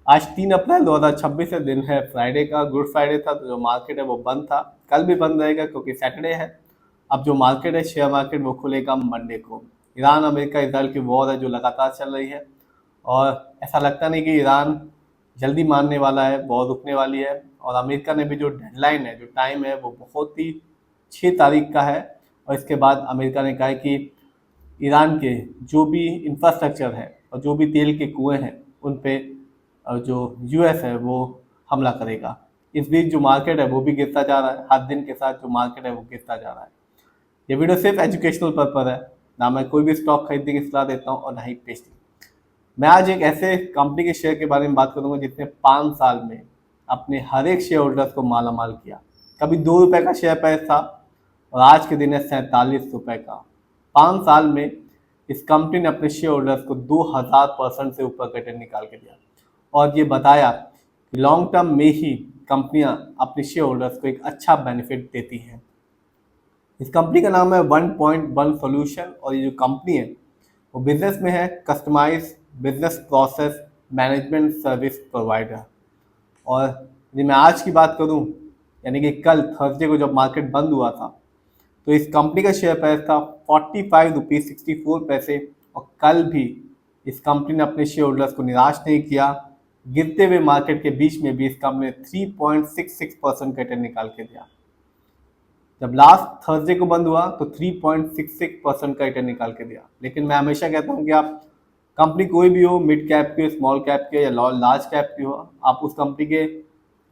आज 3 अप्रैल 2026 है, दिन है फ्राइडे का, गुड फ्राइडे था, तो जो मार्केट है वो बंद था। कल भी बंद रहेगा क्योंकि सैटरडे है। अब जो मार्केट है, शेयर मार्केट, वो खुलेगा मंडे को। ईरान अमेरिका इसराइल की वॉर है जो लगातार चल रही है, और ऐसा लगता नहीं कि ईरान जल्दी मानने वाला है, वॉर रुकने वाली है। और अमेरिका ने भी जो डेडलाइन है, जो टाइम है, वो बहुत ही 6 तारीख का है। और इसके बाद अमेरिका ने कहा है कि ईरान के जो भी इंफ्रास्ट्रक्चर है और जो भी तेल के कुएं हैं उन पे जो यूएस है वो हमला करेगा। इस बीच जो मार्केट है वो भी गिरता जा रहा है, हर दिन के साथ जो मार्केट है वो गिरता जा रहा है। ये वीडियो सिर्फ एजुकेशनल पर्पज है, ना मैं कोई भी स्टॉक खरीदने की सलाह देता हूँ और ना ही बेचती। मैं आज एक ऐसे कंपनी के शेयर के बारे में बात करूंगा जिसने 5 साल में अपने हर एक शेयर होल्डर्स को माला माल किया। कभी 2 रुपए का शेयर प्राइस था और आज के दिन है 47 रुपए का। 5 साल में इस कंपनी ने अपने शेयर होल्डर्स को 2000% से ऊपर का रिटर्न निकाल के दिया, और ये बताया कि लॉन्ग टर्म में ही कंपनियां अपने शेयर होल्डर्स को एक अच्छा बेनिफिट देती हैं। इस कंपनी का नाम है 1.1 सॉल्यूशन, और ये जो कंपनी है वो बिजनेस में है customise business process management service provider. और यदि मैं आज की बात करूं, यानी कि कल थर्सडे को जब मार्केट बंद हुआ था, तो इस कंपनी का शेयर प्राइस था 45 रुपीज़ 64 पैसे। और कल भी इस कंपनी ने अपने शेयर होल्डर्स को निराश नहीं किया। गिरते हुए मार्केट के बीच में भी इस कंपनी ने 3.66% का रिटर्न निकाल के दिया। जब लास्ट थर्सडे को बंद हुआ तो 3.66% का रिटर्न निकाल के दिया। लेकिन मैं हमेशा कहता हूँ कि आप कंपनी कोई भी हो, मिड कैप की, स्मॉल कैप के या लार्ज कैप की हो, आप उस कंपनी के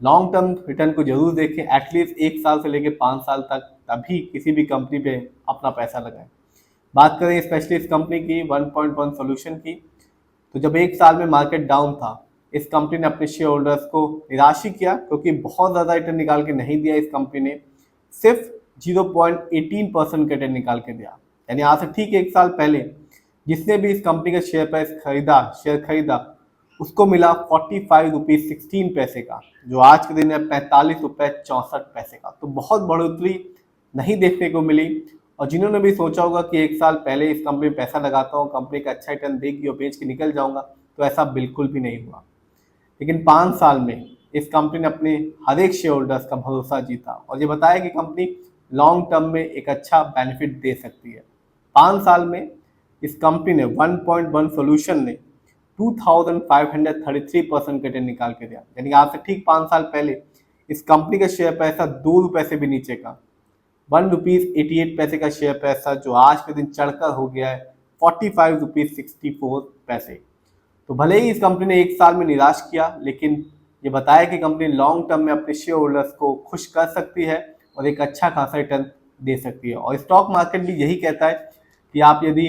लॉन्ग टर्म रिटर्न को जरूर देखें, एटलीस्ट 1 साल से लेकर 5 साल तक, तभी किसी भी कंपनी पे अपना पैसा लगाएं। बात करें स्पेशली इस कंपनी की 1.1 सॉल्यूशन की, तो जब 1 साल में मार्केट डाउन था, इस कंपनी ने अपने शेयर होल्डर्स को निराश ही किया, क्योंकि बहुत ज़्यादा रिटर्न निकाल के नहीं दिया। इस कंपनी ने सिर्फ 0.18% का रिटर्न निकाल के दिया। यानी आज से ठीक 1 साल पहले जिसने भी इस कंपनी का शेयर खरीदा, उसको मिला 45 रुपीज़ 16 पैसे का, जो आज के दिन है 45 रुपये 64 पैसे का। तो बहुत बढ़ोतरी नहीं देखने को मिली। और जिन्होंने भी सोचा होगा कि 1 साल पहले इस कंपनी में पैसा लगाता हूँ, कंपनी का अच्छा रिटर्न देगी और बेच के निकल जाऊंगा, तो ऐसा बिल्कुल भी नहीं हुआ। लेकिन 5 साल में इस कंपनी ने अपने हर एक शेयर होल्डर्स का भरोसा जीता, और ये बताया कि कंपनी लॉन्ग टर्म में एक अच्छा बेनिफिट दे सकती है। 5 साल में इस कंपनी ने 1.1 सॉल्यूशन ने 2533% का रिटर्न निकाल के दिया। यानी आज से ठीक 5 साल पहले इस कंपनी का शेयर पैसा 2 रुपए से भी नीचे का 1 रुपीज़ 88 पैसे का शेयर प्राइस था, जो आज के दिन चढ़कर हो गया है 45 रुपीज़ 64 पैसे। तो भले ही इस कंपनी ने 1 साल में निराश किया, लेकिन ये बताया कि कंपनी लॉन्ग टर्म में अपने शेयर होल्डर्स को खुश कर सकती है और एक अच्छा खासा रिटर्न दे सकती है। और स्टॉक मार्केट भी यही कहता है कि आप यदि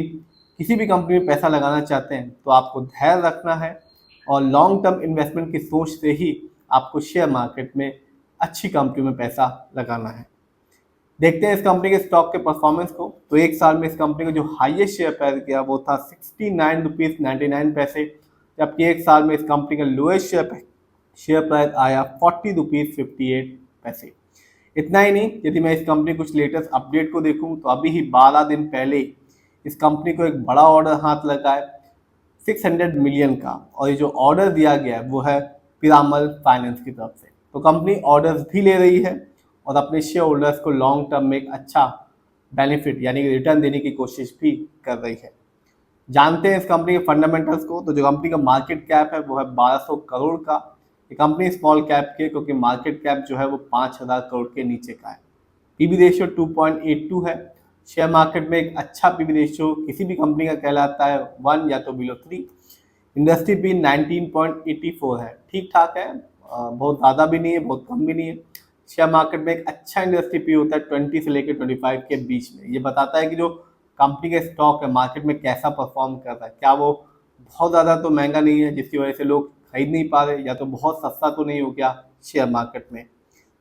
किसी भी कंपनी में पैसा लगाना चाहते हैं तो आपको धैर्य रखना है, और लॉन्ग टर्म इन्वेस्टमेंट की सोच से ही आपको शेयर मार्केट में अच्छी कंपनी में पैसा लगाना है। देखते हैं इस कंपनी के स्टॉक के परफॉर्मेंस को। तो 1 साल में इस कंपनी का जो हाईएस्ट शेयर प्राइस गया वो था 69 रुपीज़ 99 पैसे, जबकि 1 साल में इस कंपनी का लोएस्ट शेयर प्राइस आया 40 रुपीज़ 58 पैसे। इतना ही नहीं, यदि मैं इस कंपनी कुछ लेटेस्ट अपडेट को देखूं तो अभी ही 12 दिन पहले इस कंपनी को एक बड़ा ऑर्डर हाथ लगा है 600 मिलियन का, और ये जो ऑर्डर दिया गया है वो है पिरामल फाइनेंस की तरफ से। तो कंपनी ऑर्डर्स भी ले रही है और अपने शेयर होल्डर्स को लॉन्ग टर्म में एक अच्छा बेनिफिट यानी कि रिटर्न देने की कोशिश भी कर रही है। जानते हैं इस कंपनी के फंडामेंटल्स को। तो जो कंपनी का मार्केट कैप है वो है 1200 करोड़ का। ये कंपनी स्मॉल कैप की है क्योंकि मार्केट कैप जो है वो 5000 करोड़ के नीचे का है। पीबी रेशियो 2.82 है। शेयर मार्केट में एक अच्छा पीबी रेशियो किसी भी कंपनी का कहलाता है 1 या तो बिलो 3। इंडस्ट्री भी 19.84 है, ठीक ठाक है, बहुत ज़्यादा भी नहीं है, बहुत कम भी नहीं है। शेयर मार्केट में एक अच्छा इंडस्ट्री पी होता है 20 से लेकर 25 के बीच में। ये बताता है कि जो कंपनी का स्टॉक है मार्केट में कैसा परफॉर्म कर रहा है, क्या वो बहुत ज़्यादा तो महंगा नहीं है जिसकी वजह से लोग खरीद नहीं पा रहे, या तो बहुत सस्ता तो नहीं हो गया शेयर मार्केट में।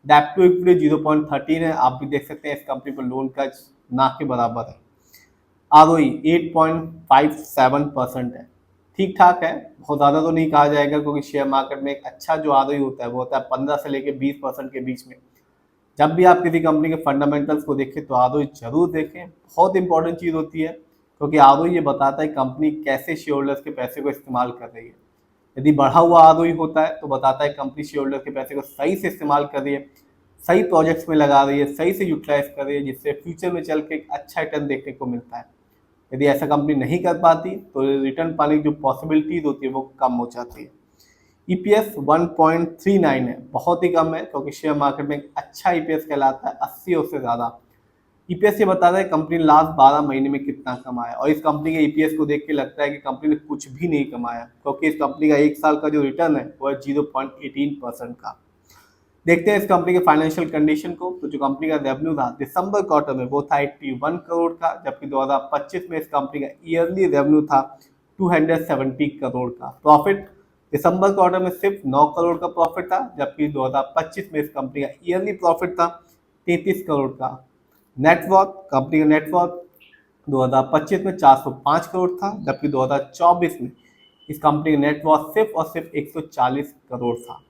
डेप्ट टू इक्विटी 0.13 है। आप भी देख सकते हैं इस कंपनी पर लोन का ना के बराबर है। आरओई 8.57% है, ठीक ठाक है, बहुत ज़्यादा तो नहीं कहा जाएगा, क्योंकि शेयर मार्केट में एक अच्छा जो आरओई होता है वो होता है 15 से लेकर 20% के बीच में। जब भी आप किसी कंपनी के फंडामेंटल्स को देखें तो आरओई जरूर देखें, बहुत इंपॉर्टेंट चीज़ होती है, क्योंकि आरओई ये बताता है कंपनी कैसे शेयर होल्डर्स के पैसे को इस्तेमाल कर रही है। यदि बढ़ा हुआ आरओई होता है तो बताता है कंपनी शेयर होल्डर के पैसे को सही से इस्तेमाल कर रही है, सही प्रोजेक्ट्स में लगा रही है, सही से यूटिलाइज कर रही है, जिससे फ्यूचर में चल के एक अच्छा रिटर्न देखने को मिलता है। यदि ऐसा कंपनी नहीं कर पाती तो रिटर्न पाने की जो पॉसिबिलिटीज होती है वो कम हो जाती है। ईपीएस 1.39 है, बहुत ही कम है, क्योंकि शेयर मार्केट में एक अच्छा ईपीएस कहलाता है 80 और से ज़्यादा। ईपीएस ये बताता है कंपनी ने लास्ट 12 महीने में कितना कमाया, और इस कंपनी के ईपीएस को देख के लगता है कि कंपनी ने कुछ भी नहीं कमाया, क्योंकि इस कंपनी का एक साल का जो रिटर्न है वो है 0.18% का। देखते हैं इस कंपनी के फाइनेंशियल कंडीशन को। तो जो कंपनी का रेवेन्यू था दिसंबर क्वार्टर में वो था 81 करोड़ का, जबकि 2025 में इस कंपनी का ईयरली रेवेन्यू था 270 करोड़ का। प्रॉफिट दिसंबर क्वार्टर में सिर्फ 9 करोड़ का प्रॉफिट था, जबकि 2025 में इस कंपनी का ईयरली प्रॉफिट था 33 करोड़ का। नेटवर्थ, कंपनी का नेटवर्थ 2025 में 405 करोड़ था, जबकि 2024 में इस कंपनी का नेटवर्थ सिर्फ और सिर्फ 140 करोड़ था।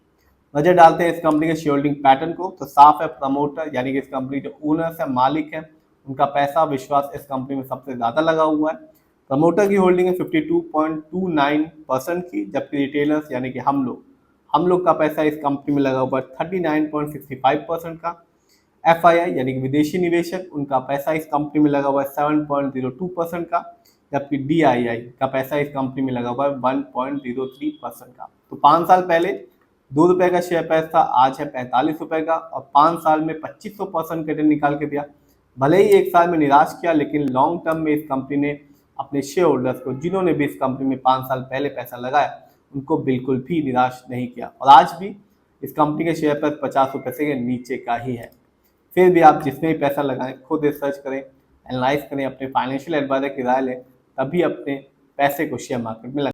नजर डालते हैं इस कंपनी के शेयर होल्डिंग पैटर्न को, तो साफ है प्रमोटर यानी कि इस कंपनी जो ओनर्स है, मालिक है, उनका पैसा विश्वास इस कंपनी में सबसे ज़्यादा लगा हुआ है। प्रमोटर की होल्डिंग है 52.29% की, जबकि रिटेलर्स यानी कि हम लोग का पैसा इस कंपनी में लगा हुआ है 39.65% का। एफआईआई यानी कि विदेशी निवेशक, उनका पैसा इस कंपनी में लगा हुआ है 7.02% का, जबकि डीआईआई का पैसा इस कंपनी में लगा हुआ है 1.03% का। तो 5 साल पहले 2 रुपए का शेयर प्राइस था, आज है 45 रुपए का, और 5 साल में 2500% रिटर्न निकाल के दिया। भले ही एक साल में निराश किया, लेकिन लॉन्ग टर्म में इस कंपनी ने अपने शेयर होल्डर्स को, जिन्होंने भी इस कंपनी में 5 साल पहले पैसा लगाया, उनको बिल्कुल भी निराश नहीं किया। और आज भी इस कंपनी के शेयर प्राइस 50 रुपए से नीचे का ही है। फिर भी आप जिसमें भी पैसा लगाएं, खुद रिसर्च करें, एनालाइज करें, अपने फाइनेंशियल एडवाइजर की राय लें, तभी अपने पैसे को शेयर मार्केट में लगाएं।